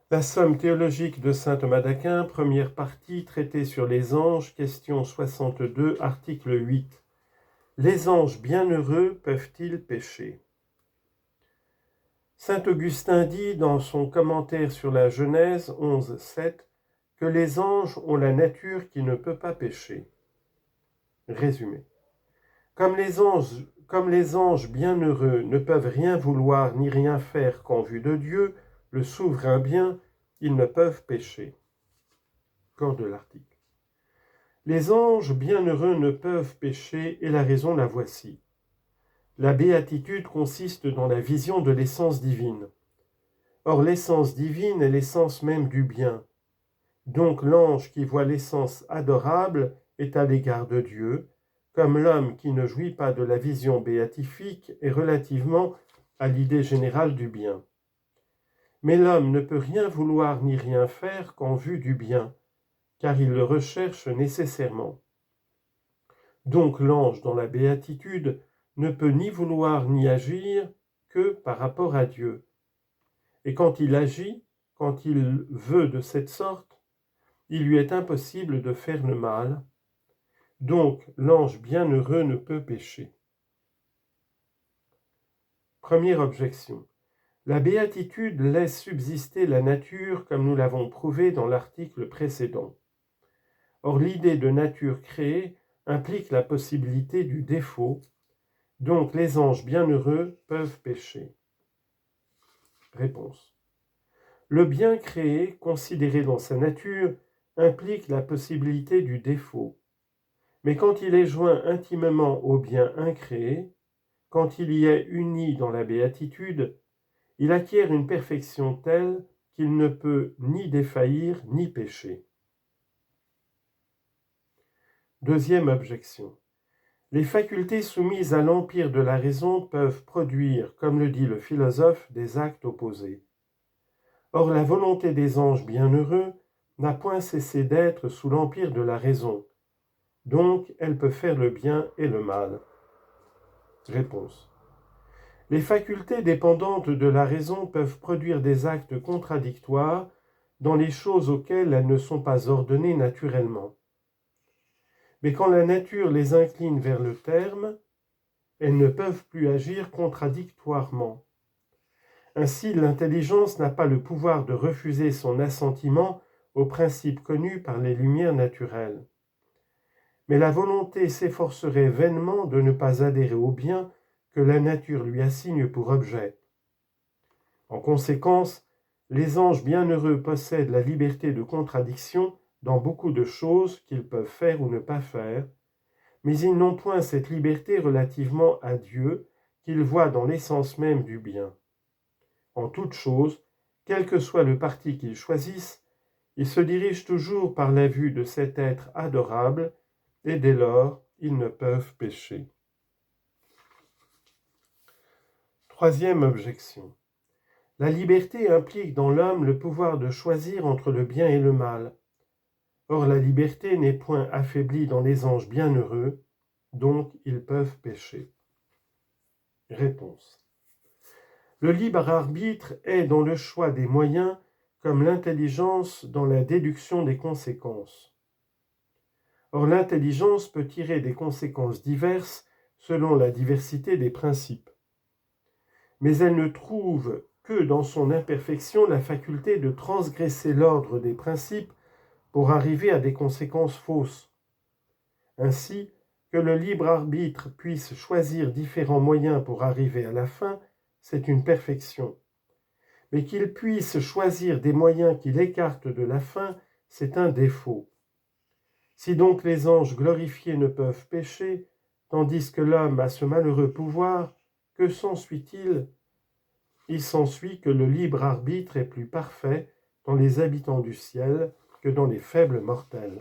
La somme théologique de saint Thomas d'Aquin, première partie, traité sur les anges, question 62, article 8. Les anges bienheureux peuvent-ils pécher? Saint Augustin dit dans son commentaire sur la Genèse 11.7 que les anges ont la nature qui ne peut pas pécher. Résumé. Comme les anges bienheureux ne peuvent rien vouloir ni rien faire qu'en vue de Dieu, le souverain bien, ils ne peuvent pécher. Corps de l'article. Les anges bienheureux ne peuvent pécher et la raison la voici. La béatitude consiste dans la vision de l'essence divine. Or l'essence divine est l'essence même du bien. Donc l'ange qui voit l'essence adorable est à l'égard de Dieu, comme l'homme qui ne jouit pas de la vision béatifique est relativement à l'idée générale du bien. Mais l'homme ne peut rien vouloir ni rien faire qu'en vue du bien, car il le recherche nécessairement. Donc l'ange dans la béatitude ne peut ni vouloir ni agir que par rapport à Dieu. Et quand il agit, quand il veut de cette sorte, il lui est impossible de faire le mal. Donc l'ange bienheureux ne peut pécher. Première objection. La béatitude laisse subsister la nature comme nous l'avons prouvé dans l'article précédent. Or l'idée de nature créée implique la possibilité du défaut, donc les anges bienheureux peuvent pécher. Réponse. Le bien créé, considéré dans sa nature, implique la possibilité du défaut. Mais quand il est joint intimement au bien incréé, quand il y est uni dans la béatitude, il acquiert une perfection telle qu'il ne peut ni défaillir ni pécher. Deuxième objection. Les facultés soumises à l'empire de la raison peuvent produire, comme le dit le philosophe, des actes opposés. Or la volonté des anges bienheureux n'a point cessé d'être sous l'empire de la raison, donc elle peut faire le bien et le mal. Réponse. Les facultés dépendantes de la raison peuvent produire des actes contradictoires dans les choses auxquelles elles ne sont pas ordonnées naturellement. Mais quand la nature les incline vers le terme, elles ne peuvent plus agir contradictoirement. Ainsi, l'intelligence n'a pas le pouvoir de refuser son assentiment aux principes connus par les lumières naturelles. Mais la volonté s'efforcerait vainement de ne pas adhérer au bien que la nature lui assigne pour objet. En conséquence, les anges bienheureux possèdent la liberté de contradiction dans beaucoup de choses qu'ils peuvent faire ou ne pas faire, mais ils n'ont point cette liberté relativement à Dieu qu'ils voient dans l'essence même du bien. En toute chose, quel que soit le parti qu'ils choisissent, ils se dirigent toujours par la vue de cet être adorable, et dès lors, ils ne peuvent pécher. Troisième objection. La liberté implique dans l'homme le pouvoir de choisir entre le bien et le mal. Or, la liberté n'est point affaiblie dans les anges bienheureux, donc ils peuvent pécher. Réponse. Le libre arbitre est dans le choix des moyens comme l'intelligence dans la déduction des conséquences. Or, l'intelligence peut tirer des conséquences diverses selon la diversité des principes. Mais elle ne trouve que dans son imperfection la faculté de transgresser l'ordre des principes pour arriver à des conséquences fausses. Ainsi, que le libre arbitre puisse choisir différents moyens pour arriver à la fin, c'est une perfection. Mais qu'il puisse choisir des moyens qui l'écartent de la fin, c'est un défaut. Si donc les anges glorifiés ne peuvent pécher, tandis que l'homme a ce malheureux pouvoir, que s'ensuit-il ? Il s'ensuit que le libre arbitre est plus parfait dans les habitants du ciel que dans les faibles mortels.